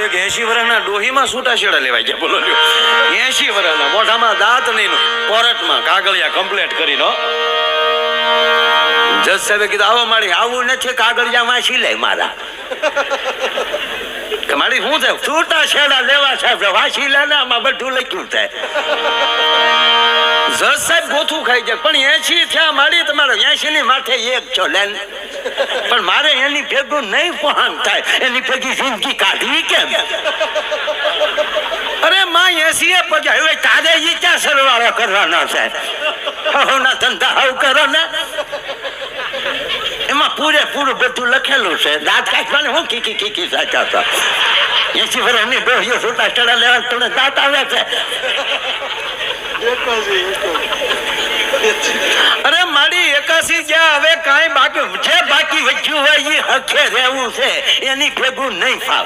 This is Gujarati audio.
હવે કે 80 વર્ષના ડોહીમાં છૂટા છેડા લેવાય છે. બોલો 80 વર્ષના મોઢામાં દાંત નહીં, કોર્ટમાં કાગળિયા કમ્પ્લીટ કરીને જજ સાહેબે કીધું આવો મારી આવું નથી, કાગળિયા વાંચી લે મારા. મારી શું થાય? છૂટા છેડા લેવા સાહેબ, વાંચી લે ને, આમાં બધું લખ્યું થાય. જજ સાહેબ ગોથું ખાઈ જાય, પણ 80 થયા મારી, તમારે 80 ની માથે એક છો લે, પણ મારે એની ભેગું નહીં પહોંચ થાય, એની ભેગી જિંદગી કાઢવી કેમ? અરે માં 80 પછી હવે તારે ઈ ક્યાં સરવાળો કરવાનો છે? ના ધંધા હાવ કરો ને, એમાં પૂરેપૂરું બધું લખેલું છે. દાંત કાઢવાને હું કીકી કીકી સાચા હતા. 80 વર્ષની ડોહીઓ છૂટા છેડા લેવા તમને દાંત આવે છે? અરે મારી 81 જ્યાં હવે કાંઈ બાકી જે બાકી વધ્યું હોય એ હખે રહેવું છે, એની ભેગું નહીં ફાવે.